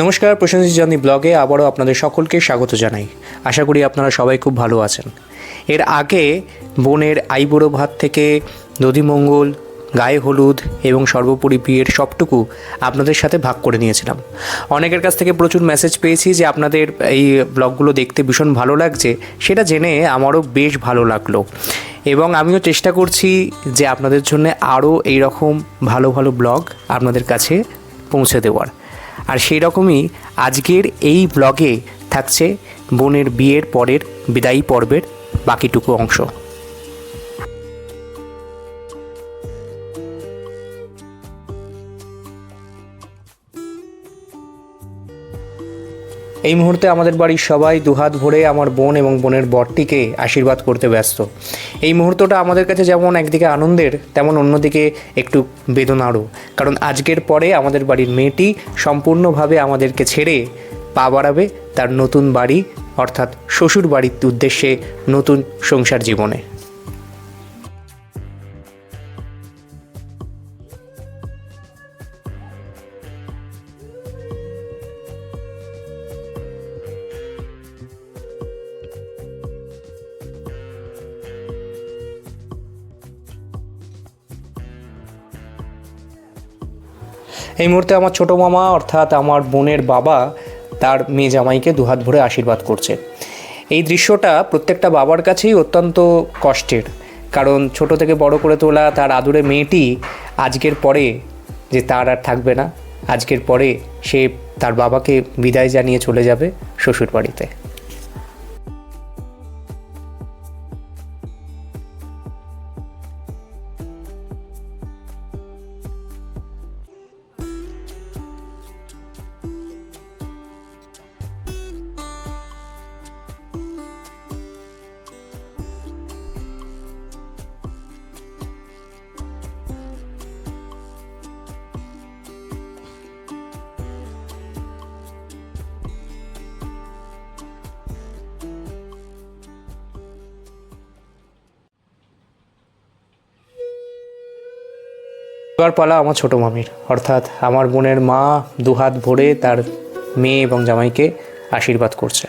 নমস্কার, প্রসেনজিৎ জার্নি ব্লগে আবারও আপনাদের সকলকে স্বাগত জানাই। আশা করি আপনারা সবাই খুব ভালো আছেন। এর আগে বোনের আইবুড়ো ভাত থেকে দধিমঙ্গল, গায়ে হলুদ এবং সর্বোপরি বিয়ের সবটুকু আপনাদের সাথে ভাগ করে নিয়েছিলাম। অনেকের কাছ থেকে প্রচুর মেসেজ পেয়েছি যে আপনাদের এই ব্লগগুলো দেখতে ভীষণ ভালো লাগছে, সেটা জেনে আমারও বেশ ভালো লাগলো এবং আমিও চেষ্টা করছি যে আপনাদের জন্য আরও এইরকম ভালো ভালো ব্লগ আপনাদের কাছে পৌঁছে দেওয়ার। আর সেই রকমই আজকের এই ব্লগে থাকছে বোনের বিয়ের পরের বিদায়ী পর্বের বাকিটুকু অংশ। এই মুহূর্তে আমাদের বাড়ির সবাই দুহাত ভরে আমার বোন এবং বোনের বরটিকে আশীর্বাদ করতে ব্যস্ত। এই মুহূর্তটা আমাদের কাছে যেমন একদিকে আনন্দের, তেমন অন্যদিকে একটু বেদনারও, কারণ আজকের পরে আমাদের বাড়ির মেয়েটি সম্পূর্ণভাবে আমাদেরকে ছেড়ে পা বাড়াবে তার নতুন বাড়ি অর্থাৎ শ্বশুর বাড়ির উদ্দেশ্যে, নতুন সংসার জীবনে। এই মুহূর্তে আমার ছোটো মামা অর্থাৎ আমার বোনের বাবা তার মেয়ে জামাইকে দুহাত ভরে আশীর্বাদ করছে। এই দৃশ্যটা প্রত্যেকটা বাবার কাছেই অত্যন্ত কষ্টের, কারণ ছোট থেকে বড় করে তোলা তার আদুরে মেয়েটি আজকের পরে যে তার আর থাকবে না, আজকের পরে সে তার বাবাকে বিদায় জানিয়ে চলে যাবে শ্বশুর বাড়িতে। এবার পালা আমার ছোটো মামির, অর্থাৎ আমার বোনের মা দুহাত ভরে তার মেয়ে এবং জামাইকে আশীর্বাদ করছে।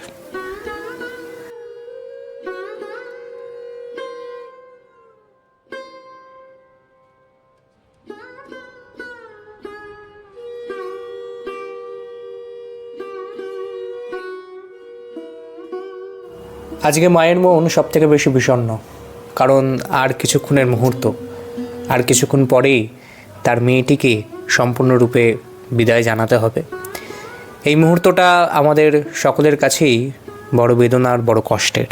আজকে মায়ের মন সব থেকে বেশি বিষণ্ণ, কারণ আর কিছুক্ষণের মুহূর্ত, আর কিছুক্ষণ পরেই তার মেয়েটিকে সম্পূর্ণরূপে বিদায় জানাতে হবে। এই মুহূর্তটা আমাদের সকলের কাছেই বড় বেদনার, বড় কষ্টের।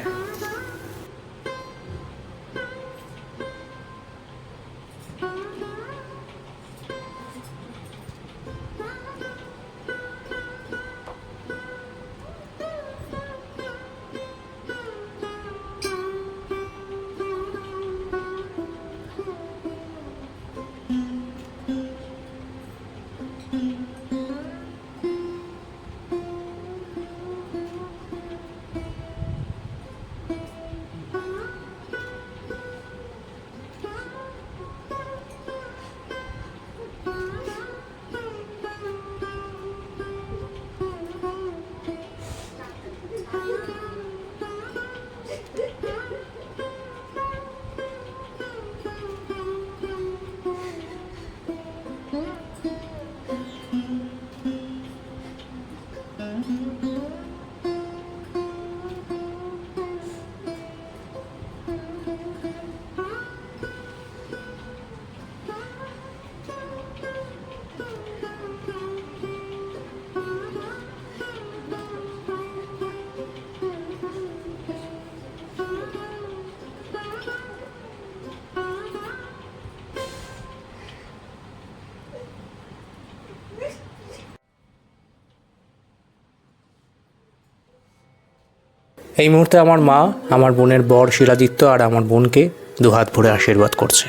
এই মুহূর্তে আমার মা আমার বোনের বর শিলাদিত্য আর আমার বোনকে দুহাত ভরে আশীর্বাদ করছে।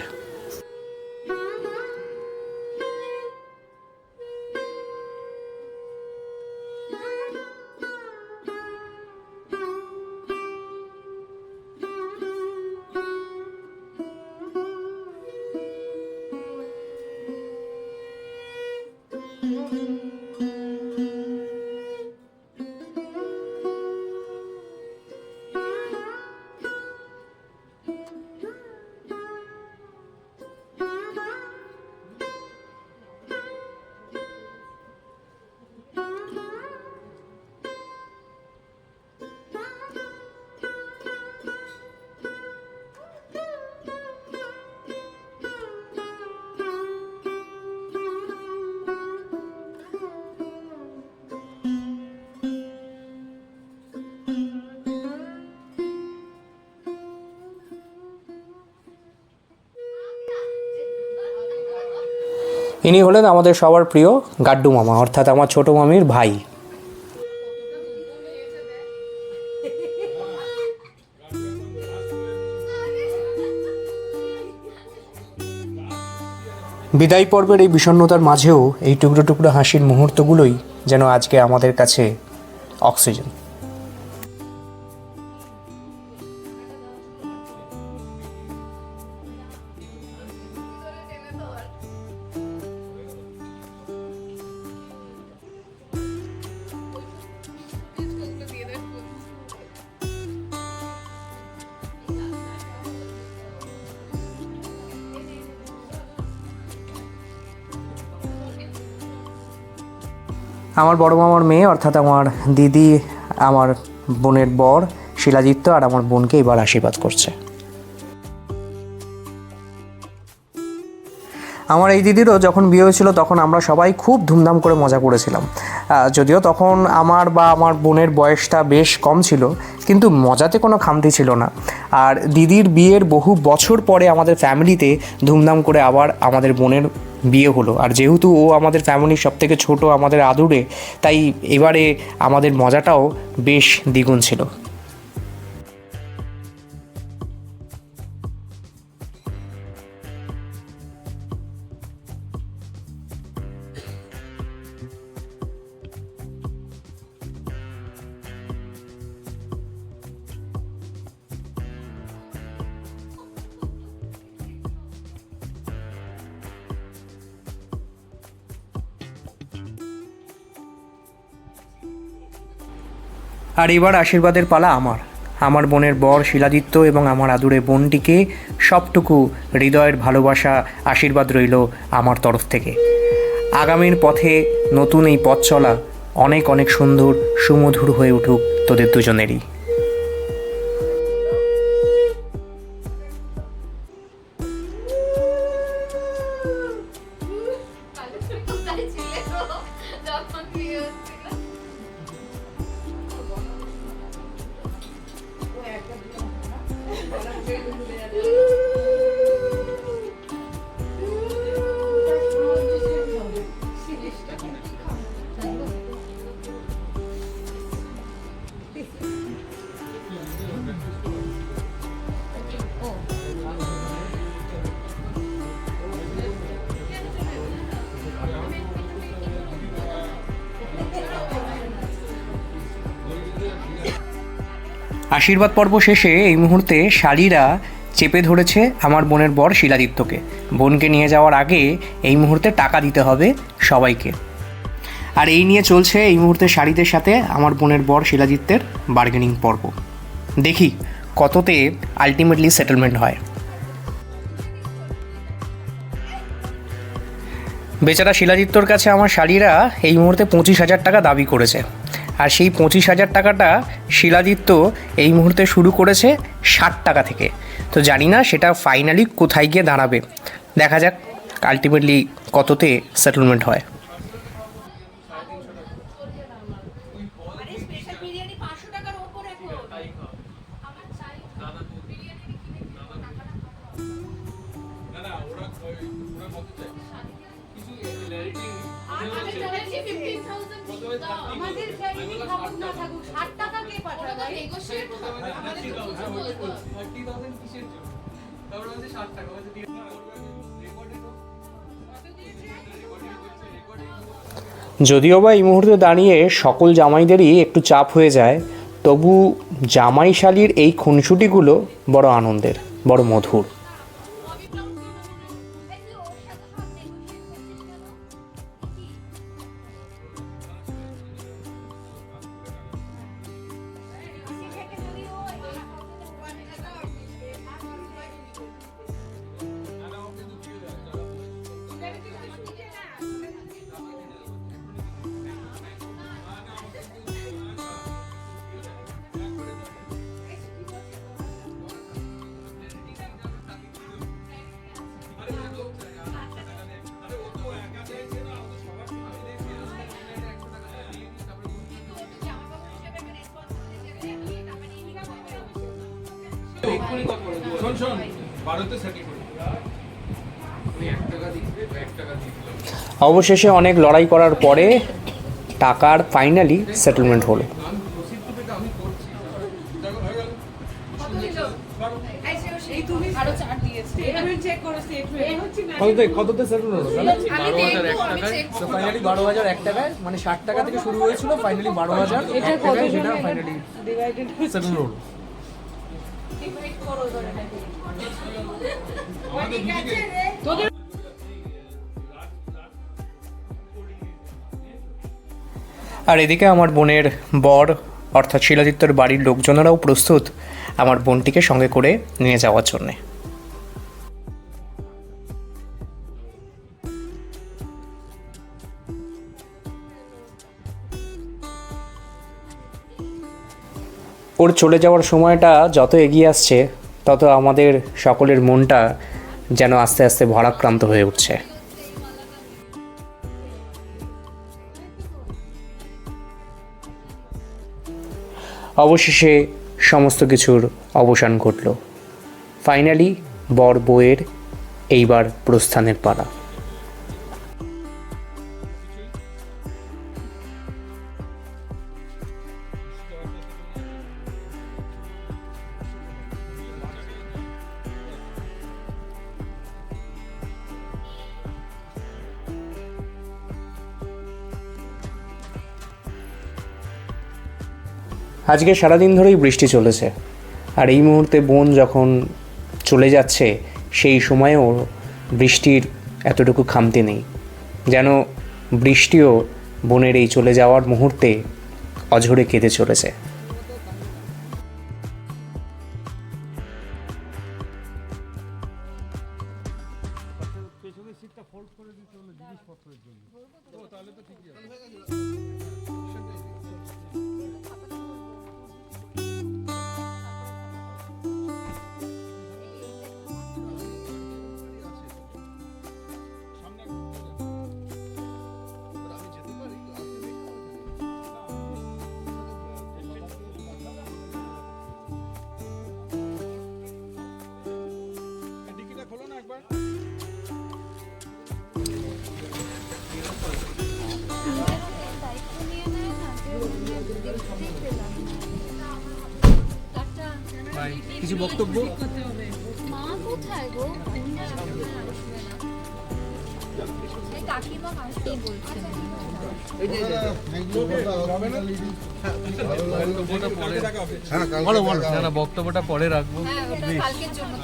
ইনি হলেন আমাদের সবার প্রিয় গাড্ডু মামা, অর্থাৎ আমার ছোটো মামির ভাই। বিদায় পর্বের এই বিষণ্ণতার মাঝেও এই টুকরো টুকরো হাসির মুহূর্তগুলোই যেন আজকে আমাদের কাছে অক্সিজেন। আমার বড় মামার মেয়ে অর্থাৎ আমার দিদি, আমার বোনের বর শিলাজিত্য আর আমার বোনকে এবার আশীর্বাদ করছে। আমার এই দিদিরও যখন বিয়ে হয়েছিল তখন আমরা সবাই খুব ধুমধাম করে মজা করেছিলাম। যদিও তখন আমার বা আমার বোনের বয়সটা বেশ কম ছিল, কিন্তু মজাতে কোনো খামতি ছিল না। আর দিদির বিয়ের বহু বছর পরে আমাদের ফ্যামিলিতে ধুমধাম করে আবার আমাদের বোনের বিয়ে হলো। আর যেহেতু ও আমাদের ফ্যামিলির সবথেকে ছোট, আমাদের আদুরে, তাই এবারে আমাদের মজাটাও বেশ দ্বিগুণ ছিল। আর এবার আশীর্বাদের পালা আমার বোনের বর শিলাদিত্য এবং আমার আদুরে বোনটিকে সবটুকু হৃদয়ের ভালোবাসা আশীর্বাদ রইল আমার তরফ থেকে। আগামীর পথে নতুন এই পথ চলা অনেক অনেক সুন্দর সুমধুর হয়ে উঠুক তোদের দুজনেরই। আশীর্বাদ পর্ব শেষে এই মুহূর্তে শালীরা চেপে ধরেছে আমার বোনের বর শিলাদিত্যকে। বোনকে নিয়ে যাওয়ার আগে এই মুহূর্তে টাকা দিতে হবে সবাইকে। আর এই নিয়ে চলছে এই মুহূর্তে শাড়িদের সাথে আমার বোনের বর শিলাদিত্যের বার্গেনিং পর্ব। দেখি কততে আলটিমেটলি সেটেলমেন্ট হয়। বেচারা শিলাদিত্যর কাছে আমার শাড়িরা এই মুহূর্তে 25,000 টাকা দাবি করেছে। আর সেই 25,000 টাকাটা শিলাদিত্য এই মুহূর্তে শুরু করেছে 60 টাকা থেকে। তো জানি না সেটা ফাইনালি কোথায় গিয়ে দাঁড়াবে, দেখা যাক আলটিমেটলি কততে সেটেলমেন্ট হয়। যদিও বা এই মুহূর্তে দাঁড়িয়ে সকল জামাইদেরই একটু চাপ হয়ে যায়, তবু জামাই শালীর এই খুনসুটিগুলো বড় আনন্দের, বড় মধুর। অবশেষে অনেক লড়াই করার পরে টাকার ফাইনালি সেটেলমেন্ট হলো। কততে সেটেল হলো? 12,001 টাকায়, মানে 60 টাকা থেকে শুরু হয়েছিল, ফাইনালি 12,001 টাকায় সেটা ফাইনালি সেটেল হলো। আর এদিকে আমার বোনের বর অর্থাৎ শিলাদিত্যর বাড়ির লোকজনেরাও প্রস্তুত আমার বোনটিকে সঙ্গে করে নিয়ে যাওয়ার জন্যে। ওর চলে যাওয়ার সময়টা যত এগিয়ে আসছে তত আমাদের সকলের মনটা যেন আস্তে আস্তে ভারাক্রান্ত হয়ে উঠছে। অবশেষে সমস্ত কিছুর অবসান ঘটল। ফাইনালি বর বউয়ের এইবার প্রস্থানের পালা। আজকে সারাদিন ধরেই বৃষ্টি চলেছে, আর এই মুহূর্তে বোন যখন চলে যাচ্ছে সেই সময়েও বৃষ্টির এতটুকু খামতি নেই, যেন বৃষ্টিও বোনের এই চলে যাওয়ার মুহূর্তে অঝরে কেঁদে চলেছে। কিছু বক্তব্য? মা কোথায় গো? কাকিমা আসতে বলছেন। বক্তব্যটা পরে রাখবো,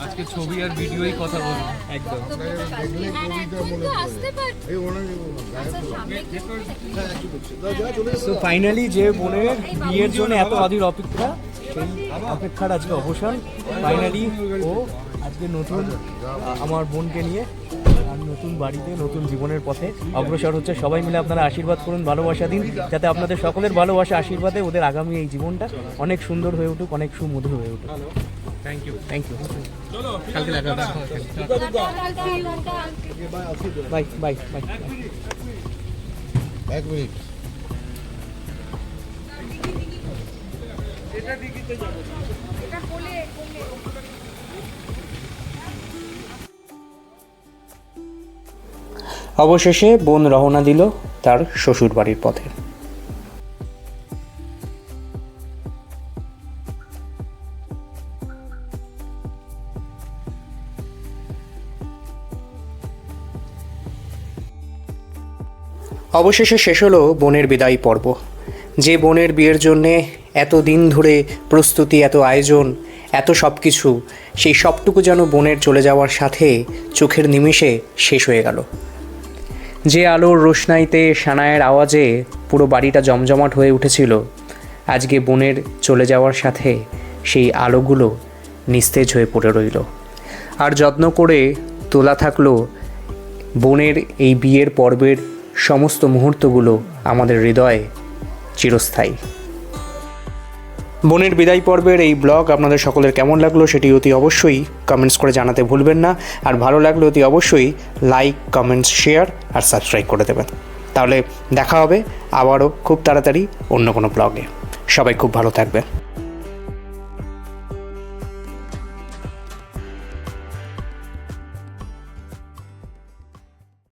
আজকে ছবি আর ভিডিওই কথা বলবো। একদম ফাইনালি যে বোনের বিয়ের জন্য এত অধীর অপেক্ষা, সেই অপেক্ষার আজকে অবসান। ফাইনালি ও আজকে নতুন আমার বোনকে নিয়ে আর নতুন বাড়িতে নতুন জীবনের পথে অগ্রসর হচ্ছে। সবাই মিলে আপনারা আশীর্বাদ করুন, ভালোবাসা দিন, যাতে আপনাদের সকলের ভালোবাসা আশীর্বাদে ওদের আগামী এই জীবনটা অনেক সুন্দর হয়ে উঠুক, অনেক সুমধুর হয়ে উঠুক। Thank you. কালকে দেখা বাই বাই বাই। এক মিনিট। অবশেষে বোন রওনা দিল তার শ্বশুর বাড়ির পথে। অবশেষে শেষ হলো বোনের বিদায় পর্ব। যে বোনের বিয়ের জন্যে এত দিন ধরে প্রস্তুতি, এত আয়োজন, এত সব কিছু, সেই সবটুকু যেন বোনের চলে যাওয়ার সাথে চোখের নিমেষে শেষ হয়ে গেল। যে আলোর রোশনাইতে সানায়ের আওয়াজে পুরো বাড়িটা জমজমাট হয়ে উঠেছিল, আজকে বোনের চলে যাওয়ার সাথে সেই আলোগুলো নিস্তেজ হয়ে পড়ে রইল। আর যত্ন করে তোলা থাকলো বোনের এই বিয়ের পর্বের সমস্ত মুহূর্তগুলো আমাদের হৃদয়ে চিরস্থায়ী। বোনের বিদায় পর্বের এই ব্লগ আপনাদের সকলের কেমন লাগলো সেটি অতি অবশ্যই কমেন্টস করে জানাতে ভুলবেন না। আর ভালো লাগলে অতি অবশ্যই লাইক, কমেন্টস, শেয়ার আর সাবস্ক্রাইব করে দেবেন। তাহলে দেখা হবে আবারও খুব তাড়াতাড়ি অন্য কোনো ব্লগে। সবাই খুব ভালো থাকবেন।